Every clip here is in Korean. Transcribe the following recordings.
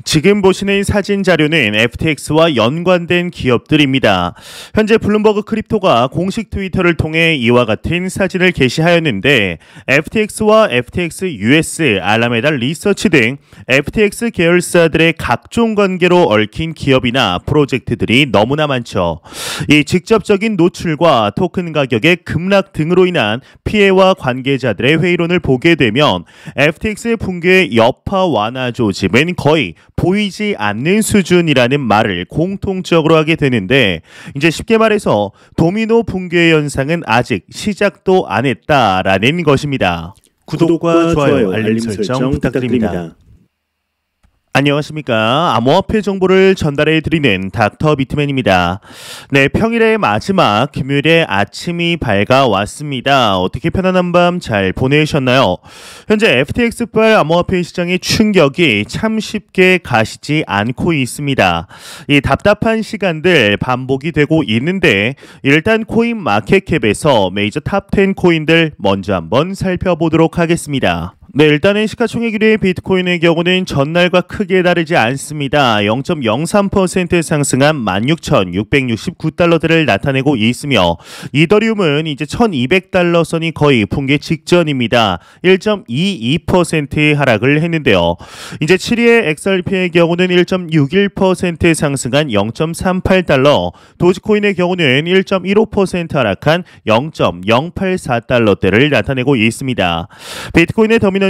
지금 보시는 사진 자료는 FTX와 연관된 기업들입니다. 현재 블룸버그 크립토가 공식 트위터를 통해 이와 같은 사진을 게시하였는데 FTX와 FTX US, 알라메다 리서치 등 FTX 계열사들의 각종 관계로 얽힌 기업이나 프로젝트들이 너무나 많죠. 이 직접적인 노출과 토큰 가격의 급락 등으로 인한 피해와 관계자들의 회의론을 보게 되면 FTX의 붕괴의 여파 완화 조짐은 거의 보이지 않는 수준이라는 말을 공통적으로 하게 되는데, 이제 쉽게 말해서 도미노 붕괴 현상은 아직 시작도 안 했다라는 것입니다. 구독과 좋아요, 알림 설정 부탁드립니다. 안녕하십니까. 암호화폐 정보를 전달해 드리는 닥터 비트맨입니다. 네, 평일의 마지막 금요일의 아침이 밝아왔습니다. 어떻게 편안한 밤 잘 보내셨나요? 현재 FTX발 암호화폐 시장의 충격이 참 쉽게 가시지 않고 있습니다. 이 답답한 시간들 반복이 되고 있는데, 일단 코인 마켓캡에서 메이저 탑10 코인들 먼저 한번 살펴보도록 하겠습니다. 네, 일단은 시가총액 1위의 비트코인의 경우는 전날과 크게 다르지 않습니다. 0.03% 상승한 16,669달러들을 나타내고 있으며, 이더리움은 이제 1,200달러 선이 거의 붕괴 직전입니다. 1.22% 하락을 했는데요. 이제 7위의 XRP의 경우는 1.61% 상승한 0.38달러, 도지코인의 경우는 1.15% 하락한 0.084달러대를 나타내고 있습니다. 비트코인의 더미넌스,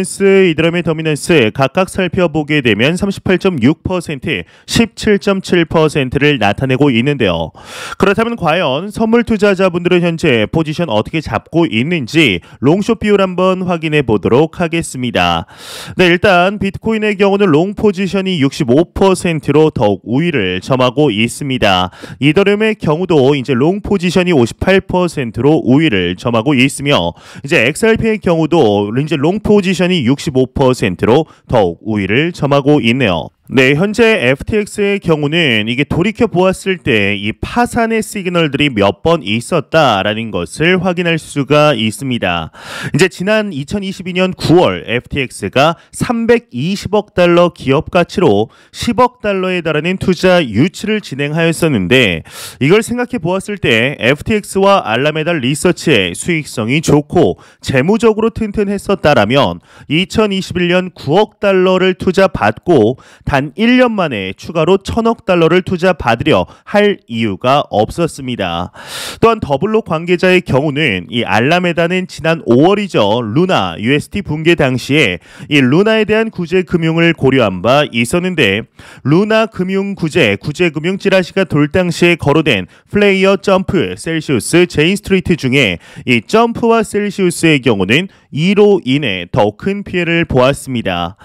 이더리움의 더미넌스 각각 살펴보게 되면 38.6%, 17.7%를 나타내고 있는데요. 그렇다면 과연 선물 투자자분들은 현재 포지션 어떻게 잡고 있는지 롱숏 비율 한번 확인해 보도록 하겠습니다. 네, 일단 비트코인의 경우는 롱 포지션이 65%로 더욱 우위를 점하고 있습니다. 이더리움의 경우도 이제 롱 포지션이 58%로 우위를 점하고 있으며, 이제 XRP의 경우도 이제 롱 포지션이 65%로 더욱 우위를 점하고 있네요. 네, 현재 FTX의 경우는 이게 돌이켜 보았을 때 이 파산의 시그널들이 몇 번 있었다라는 것을 확인할 수가 있습니다. 이제 지난 2022년 9월 FTX가 320억 달러 기업 가치로 10억 달러에 달하는 투자 유치를 진행하였었는데, 이걸 생각해 보았을 때 FTX와 알라메다 리서치의 수익성이 좋고 재무적으로 튼튼했었다라면 2021년 9억 달러를 투자받고 단 1년 만에 추가로 1,000억 달러를 투자받으려 할 이유가 없었습니다. 또한 더블록 관계자의 경우는 이 알라메다는 지난 5월이죠. 루나 UST 붕괴 당시에 이 루나에 대한 구제 금융을 고려한 바 있었는데, 루나 금융 구제 금융 찌라시가 돌 당시에 거론된 플레이어, 점프, 셀시우스, 제인 스트리트 중에 이 점프와 셀시우스의 경우는 이로 인해 더 큰 피해를 보았습니다.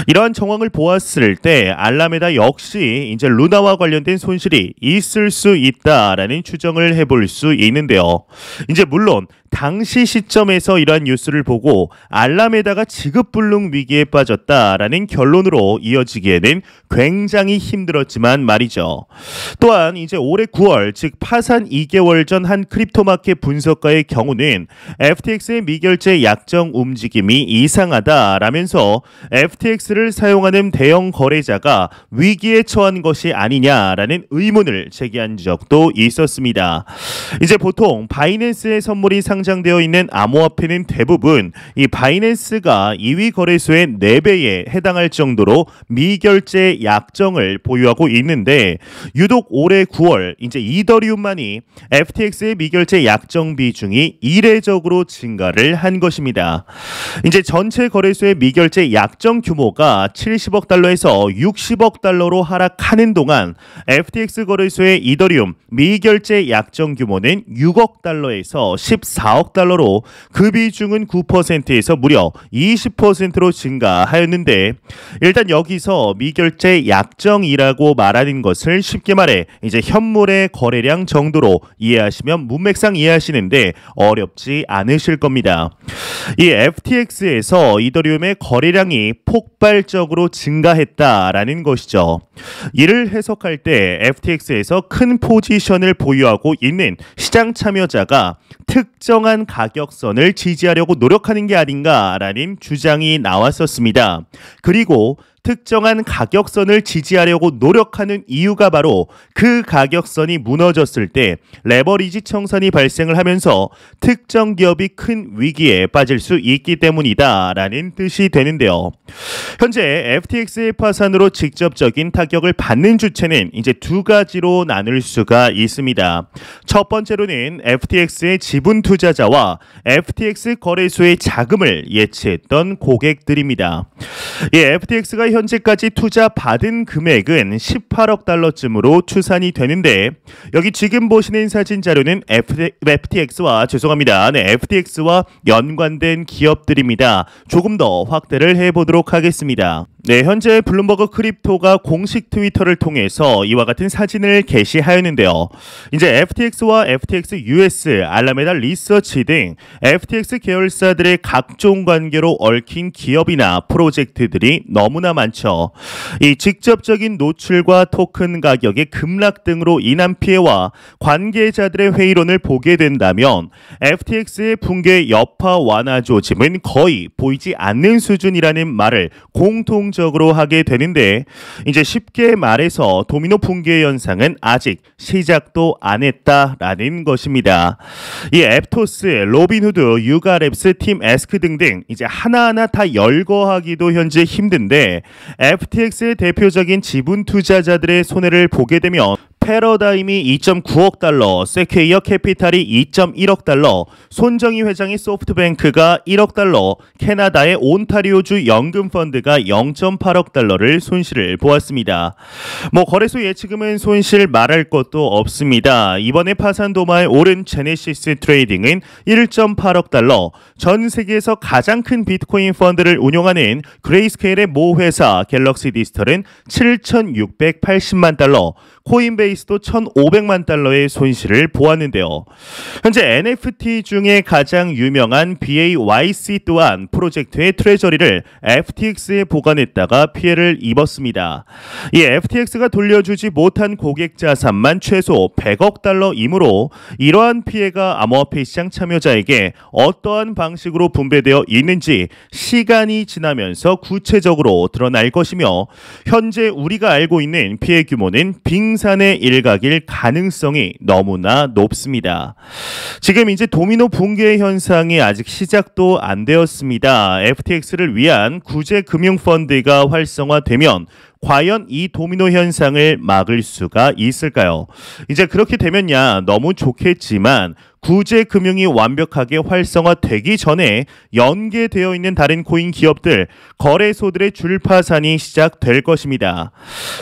이러한 정황을 보았을 때 알라메다 역시 이제 루나와 관련된 손실이 있을 수 있다라는 추정을 해볼 수 있는데요. 이제 물론 당시 시점에서 이러한 뉴스를 보고 알라메다가 지급불능 위기에 빠졌다라는 결론으로 이어지기에는 굉장히 힘들었지만 말이죠. 또한 이제 올해 9월, 즉 파산 2개월 전 한 크립토마켓 분석가의 경우는 FTX의 미결제 약정 움직임이 이상하다라면서 FTX를 사용하는 대형 거래자가 위기에 처한 것이 아니냐라는 의문을 제기한 적도 있었습니다. 이제 보통 바이낸스의 선물이 상장되어 있는 암호화폐는 대부분 이 바이낸스가 2위 거래소의 4배에 해당할 정도로 미결제 약정을 보유하고 있는데, 유독 올해 9월 이제 이더리움만이 FTX의 미결제 약정 비중이 이례적으로 증가를 한 것입니다. 이제 전체 거래소의 미결제 약정 규모가 70억 달러에서 60억 달러로 하락하는 동안 FTX 거래소의 이더리움 미결제 약정 규모는 6억 달러에서 14억 달러로 그 비중은 9%에서 무려 20%로 증가하였는데, 일단 여기서 미결제 약정이라고 말하는 것을 쉽게 말해 이제 현물의 거래량 정도로 이해하시면 문맥상 이해하시는데 어렵지 않으실 겁니다. 이 FTX에서 이더리움의 거래량이 폭발적으로 증가했다라는 것이죠. 이를 해석할 때 FTX에서 큰 포지션을 보유하고 있는 시장 참여자가 특정한 가격선을 지지하려고 노력하는 게 아닌가라는 주장이 나왔었습니다. 그리고 특정한 가격선을 지지하려고 노력하는 이유가 바로 그 가격선이 무너졌을 때 레버리지 청산이 발생을 하면서 특정 기업이 큰 위기에 빠질 수 있기 때문이다라는 뜻이 되는데요. 현재 FTX의 파산으로 직접적인 타격을 받는 주체는 이제 두 가지로 나눌 수가 있습니다. 첫 번째로는 FTX의 지분 투자자와 FTX 거래소의 자금을 예치했던 고객들입니다. FTX가 현재까지 투자 받은 금액은 18억 달러쯤으로 추산이 되는데 여기 지금 보시는 사진 자료는 FTX와 연관된 기업들입니다. 조금 더 확대를 해보도록 하겠습니다. 현재 블룸버그 크립토가 공식 트위터를 통해서 이와 같은 사진을 게시하였는데요. 이제 FTX와 FTX US, 알라메다 리서치 등 FTX 계열사들의 각종 관계로 얽힌 기업이나 프로젝트들이 너무나 많죠. 이 직접적인 노출과 토큰 가격의 급락 등으로 인한 피해와 관계자들의 회의론을 보게 된다면 FTX의 붕괴 여파 완화 조짐은 거의 보이지 않는 수준이라는 말을 공통적으로 하게 되는데 이제 쉽게 말해서 도미노 붕괴 현상은 아직 시작도 안 했다라는 것입니다. 이 앱토스, 로빈후드, 유가랩스, 팀 에스크 등등 이제 하나하나 다 열거하기도 현재 힘든데 FTX의 대표적인 지분 투자자들의 손해를 보게 되면 패러다임이 2.9억 달러, 세퀘이어 캐피탈이 2.1억 달러, 손정희 회장의 소프트뱅크가 1억 달러, 캐나다의 온타리오주 연금펀드가 0.8억 달러를 손실을 보았습니다. 거래소 예치금은 손실 말할 것도 없습니다. 이번에 파산 도마에 오른 제네시스 트레이딩은 1.8억 달러, 전 세계에서 가장 큰 비트코인 펀드를 운용하는 그레이스케일의 모 회사 갤럭시 디지털은 7,680만 달러, 코인베이스도 1,500만 달러의 손실을 보았는데요. 현재 NFT 중에 가장 유명한 BAYC 또한 프로젝트의 트레저리를 FTX에 보관했다가 피해를 입었습니다. 이 FTX가 돌려주지 못한 고객 자산만 최소 100억 달러이므로 이러한 피해가 암호화폐 시장 참여자에게 어떠한 방식으로 분배되어 있는지 시간이 지나면서 구체적으로 드러날 것이며 현재 우리가 알고 있는 피해 규모는 빙산의 일각일 가능성이 너무나 높습니다. 지금 이제 도미노 붕괴 현상이 아직 시작도 안 되었습니다. FTX를 위한 구제 금융 펀드가 활성화되면 과연 이 도미노 현상을 막을 수가 있을까요? 이제 그렇게 되면야 너무 좋겠지만 구제 금융이 완벽하게 활성화되기 전에 연계되어 있는 다른 코인 기업들, 거래소들의 줄파산이 시작될 것입니다.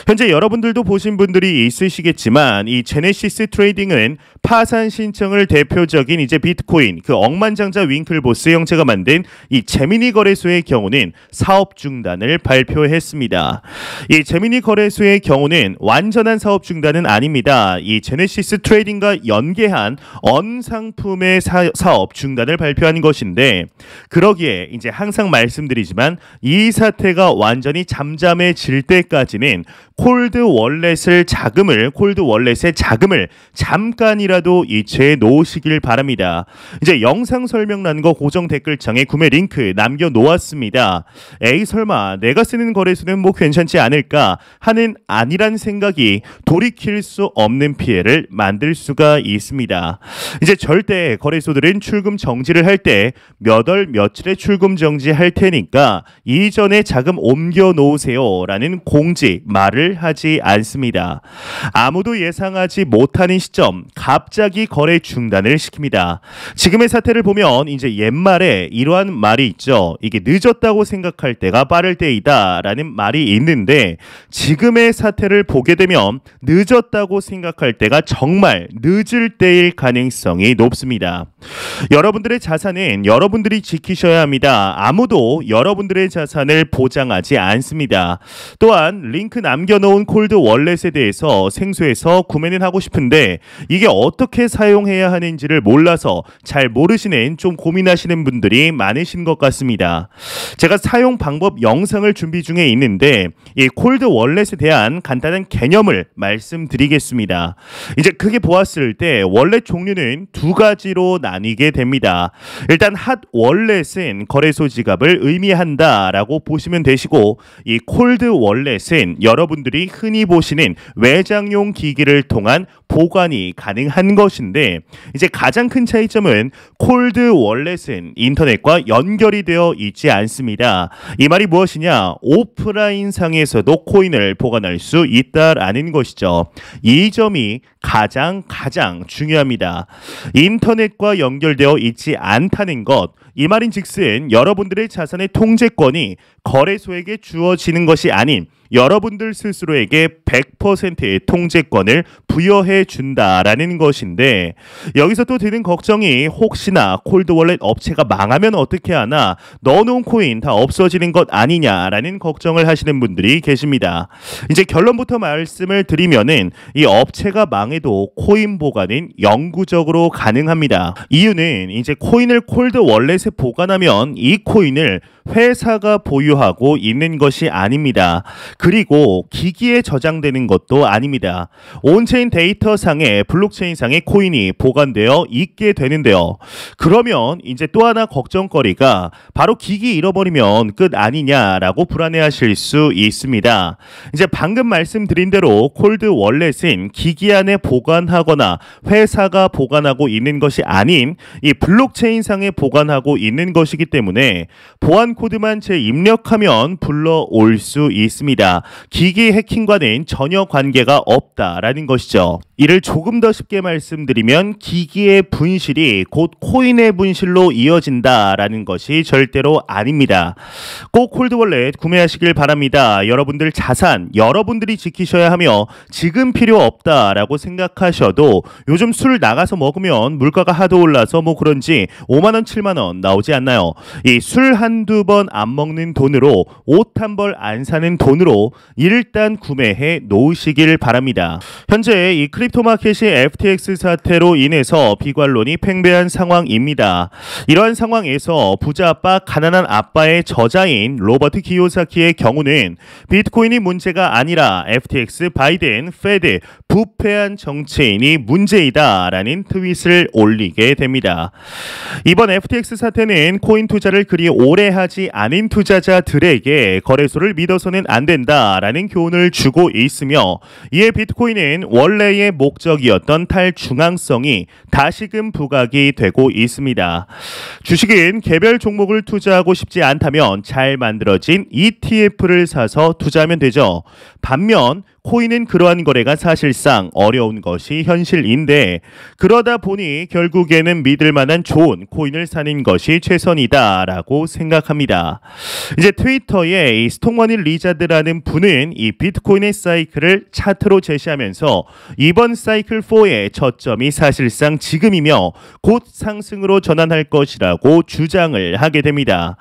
현재 여러분들도 보신 분들이 있으시겠지만 이 제네시스 트레이딩은 파산 신청을 대표적인 이제 비트코인 그 억만장자 윙클보스 형제가 만든 이 제미니 거래소의 경우는 사업 중단을 발표했습니다. 이 제미니 거래소의 경우는 완전한 사업 중단은 아닙니다. 이 제네시스 트레이딩과 연계한 상품의 사업 중단을 발표한 것인데 그러기에 이제 항상 말씀드리지만 이 사태가 완전히 잠잠해질 때까지는 콜드 월렛의 자금을 잠깐이라도 이체해 놓으시길 바랍니다. 이제 영상 설명란과 고정 댓글창에 구매 링크 남겨놓았습니다. 에이 설마 내가 쓰는 거래소는 뭐 괜찮지 않을까 하는 아니란 생각이 돌이킬 수 없는 피해를 만들 수가 있습니다. 이제 절대 거래소들은 출금 정지를 할 때 몇 월 며칠에 출금 정지할 테니까 이전에 자금 옮겨 놓으세요 라는 공지 말을 하지 않습니다. 아무도 예상하지 못하는 시점 갑자기 거래 중단을 시킵니다. 지금의 사태를 보면 이제 옛말에 이러한 말이 있죠. 이게 늦었다고 생각할 때가 빠를 때이다 라는 말이 있는데 지금의 사태를 보게 되면 늦었다고 생각할 때가 정말 늦을 때일 가능성이 높습니다. 여러분들의 자산은 여러분들이 지키셔야 합니다. 아무도 여러분들의 자산을 보장하지 않습니다. 또한 링크 남겨놓은 콜드 월렛에 대해서 생소해서 구매는 하고 싶은데 이게 어떻게 사용해야 하는지를 몰라서 잘 모르시는 좀 고민하시는 분들이 많으신 것 같습니다. 제가 사용 방법 영상을 준비 중에 있는데 이 콜드 월렛에 대한 간단한 개념을 말씀드리겠습니다. 이제 크게 보았을 때 월렛 종류는 두 가지로 나뉘게 됩니다. 일단 핫 월렛은 거래소 지갑을 의미한다라고 보시면 되시고, 이 콜드 월렛은 여러분들이 흔히 보시는 외장용 기기를 통한 보관이 가능한 것인데, 이제 가장 큰 차이점은 콜드 월렛은 인터넷과 연결이 되어 있지 않습니다. 이 말이 무엇이냐? 오프라인 상에서도 코인을 보관할 수 있다라는 것이죠. 이 점이 가장 중요합니다. 인터넷과 연결되어 있지 않다는 것, 이 말인즉슨 여러분들의 자산의 통제권이 거래소에게 주어지는 것이 아닌 여러분들 스스로에게 100%의 통제권을 부여해 준다라는 것인데, 여기서 또 드는 걱정이 혹시나 콜드월렛 업체가 망하면 어떻게 하나, 넣어놓은 코인 다 없어지는 것 아니냐라는 걱정을 하시는 분들이 계십니다. 이제 결론부터 말씀을 드리면은 이 업체가 망해도 코인 보관은 영구적으로 가능합니다. 이유는 이제 코인을 콜드월렛에 보관하면 이 코인을 회사가 보유하고 있는 것이 아닙니다. 그리고 기기에 저장되는 것도 아닙니다. 온체인 데이터상에 블록체인상의 코인이 보관되어 있게 되는데요. 그러면 이제 또 하나 걱정거리가 바로 기기 잃어버리면 끝 아니냐라고 불안해하실 수 있습니다. 이제 방금 말씀드린 대로 콜드 월렛은 기기 안에 보관하거나 회사가 보관하고 있는 것이 아닌 이 블록체인상에 보관하고 있는 것이기 때문에 보안 코드만 재입력하면 불러올 수 있습니다. 기기 해킹과는 전혀 관계가 없다라는 것이죠. 이를 조금 더 쉽게 말씀드리면 기기의 분실이 곧 코인의 분실로 이어진다라는 것이 절대로 아닙니다. 꼭 콜드월렛 구매하시길 바랍니다. 여러분들 자산 여러분들이 지키셔야 하며, 지금 필요 없다라고 생각하셔도 요즘 술 나가서 먹으면 물가가 하도 올라서 뭐 그런지 5만원 7만원 나오지 않나요? 이 술 한두 번 안 먹는 돈으로, 옷 한 벌 안 사는 돈으로 일단 구매해 놓으시길 바랍니다. 현재 이 크립토 마켓이 FTX 사태로 인해서 비관론이 팽배한 상황입니다. 이러한 상황에서 부자 아빠, 가난한 아빠의 저자인 로버트 키요사키의 경우는 비트코인이 문제가 아니라 FTX, 바이든, 페드, 부패한 정치인이 문제이다라는 트윗을 올리게 됩니다. 이번 FTX 사태는 코인 투자를 그리 오래 하지 않은 투자자들에게 거래소를 믿어서는 안 된다라는 교훈을 주고 있으며, 이에 비트코인은 원래의 목적이었던 탈중앙성이 다시금 부각이 되고 있습니다. 주식은 개별 종목을 투자하고 싶지 않다면 잘 만들어진 ETF를 사서 투자하면 되죠. 반면 코인은 그러한 거래가 사실상 어려운 것이 현실인데, 그러다 보니 결국에는 믿을 만한 좋은 코인을 사는 것이 최선이다라고 생각합니다. 이제 트위터에 이 스톡머니 리자드라는 분은 이 비트코인의 사이클을 차트로 제시하면서 이번 사이클 4의 저점이 사실상 지금이며 곧 상승으로 전환할 것이라고 주장을 하게 됩니다.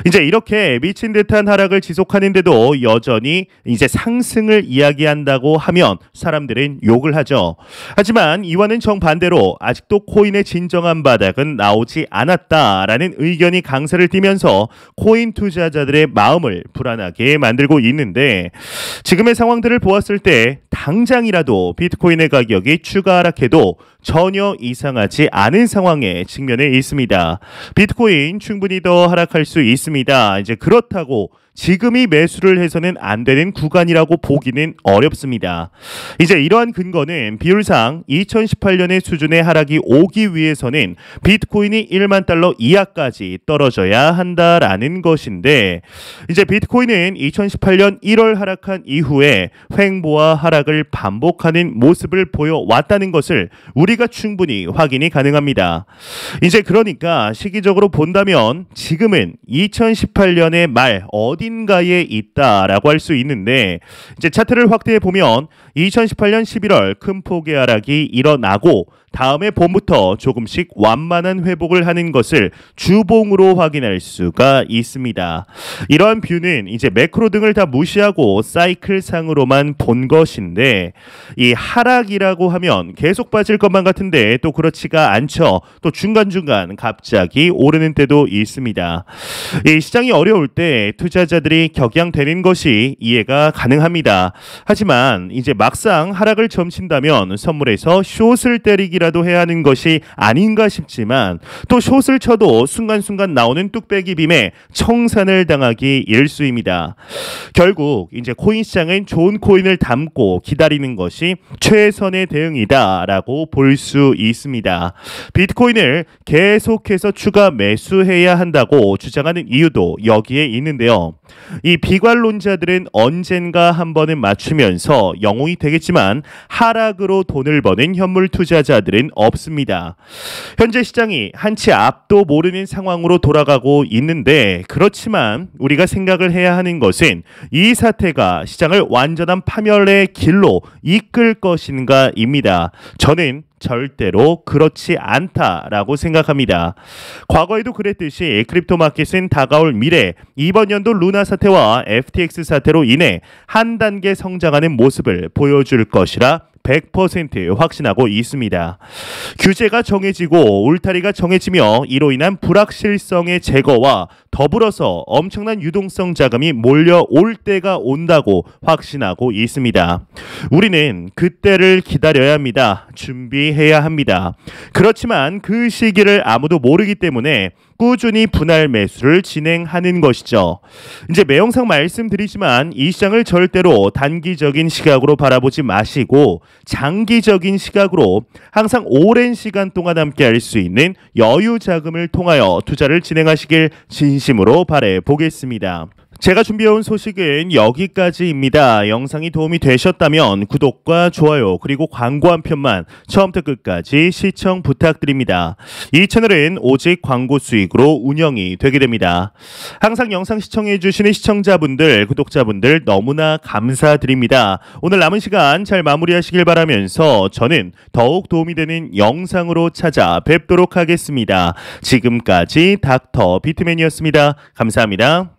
이제 이렇게 미친 듯한 하락을 지속하는데도 여전히 이제 상승을 이야기한다고 하면 사람들은 욕을 하죠. 하지만 이와는 정반대로 아직도 코인의 진정한 바닥은 나오지 않았다라는 의견이 강세를 띠면서 코인 투자자들의 마음을 불안하게 만들고 있는데, 지금의 상황들을 보았을 때 당장이라도 비트코인의 가격이 추가 하락해도 전혀 이상하지 않은 상황에 직면해 있습니다. 비트코인 충분히 더 하락할 수 있습니다. 이제 그렇다고 지금이 매수를 해서는 안 되는 구간이라고 보기는 어렵습니다. 이제 이러한 근거는 비율상 2018년의 수준의 하락이 오기 위해서는 비트코인이 1만 달러 이하까지 떨어져야 한다라는 것인데, 이제 비트코인은 2018년 1월 하락한 이후에 횡보와 하락을 반복하는 모습을 보여왔다는 것을 우리가 충분히 확인이 가능합니다. 이제 그러니까 시기적으로 본다면 지금은 2018년의 말 어딘가에 있다라고 할 수 있는데, 이제 차트를 확대해 보면 2018년 11월 큰 폭의 하락이 일어나고 다음에 봄부터 조금씩 완만한 회복을 하는 것을 주봉으로 확인할 수가 있습니다. 이러한 뷰는 이제 매크로 등을 다 무시하고 사이클상으로만 본 것인데, 이 하락이라고 하면 계속 빠질 것만 같은데 또 그렇지가 않죠. 또 중간중간 갑자기 오르는 때도 있습니다. 이 시장이 어려울 때 투자자들이 격양되는 것이 이해가 가능합니다. 하지만 이제 막상 하락을 점친다면 선물에서 숏을 때리기 생각이라도 해야 하는 것이 아닌가 싶지만 또 숏을 쳐도 순간순간 나오는 뚝배기 빔에 청산을 당하기 일쑤입니다. 결국 이제 코인 시장은 좋은 코인을 담고 기다리는 것이 최선의 대응이다라고 볼 수 있습니다. 비트코인을 계속해서 추가 매수해야 한다고 주장하는 이유도 여기에 있는데요. 이 비관론자들은 언젠가 한 번은 맞추면서 영웅이 되겠지만 하락으로 돈을 버는 현물 투자자들은 없습니다. 현재 시장이 한치 앞도 모르는 상황으로 돌아가고 있는데 그렇지만 우리가 생각을 해야 하는 것은 이 사태가 시장을 완전한 파멸의 길로 이끌 것인가입니다. 저는 절대로 그렇지 않다라고 생각합니다. 과거에도 그랬듯이 크립토 마켓은 다가올 미래 이번 연도 루나 사태와 FTX 사태로 인해 한 단계 성장하는 모습을 보여줄 것이라 100% 확신하고 있습니다. 규제가 정해지고 울타리가 정해지며 이로 인한 불확실성의 제거와 더불어서 엄청난 유동성 자금이 몰려올 때가 온다고 확신하고 있습니다. 우리는 그때를 기다려야 합니다. 준비해야 합니다. 그렇지만 그 시기를 아무도 모르기 때문에 꾸준히 분할 매수를 진행하는 것이죠. 이제 매영상 말씀드리지만 이 시장을 절대로 단기적인 시각으로 바라보지 마시고 장기적인 시각으로 항상 오랜 시간 동안 함께 할 수 있는 여유 자금을 통하여 투자를 진행하시길 진심으로 바라 보겠습니다. 제가 준비해온 소식은 여기까지입니다. 영상이 도움이 되셨다면 구독과 좋아요 그리고 광고 한 편만 처음부터 끝까지 시청 부탁드립니다. 이 채널은 오직 광고 수익으로 운영이 되게 됩니다. 항상 영상 시청해주시는 시청자분들, 구독자분들 너무나 감사드립니다. 오늘 남은 시간 잘 마무리하시길 바라면서 저는 더욱 도움이 되는 영상으로 찾아뵙도록 하겠습니다. 지금까지 닥터 비트맨이었습니다. 감사합니다.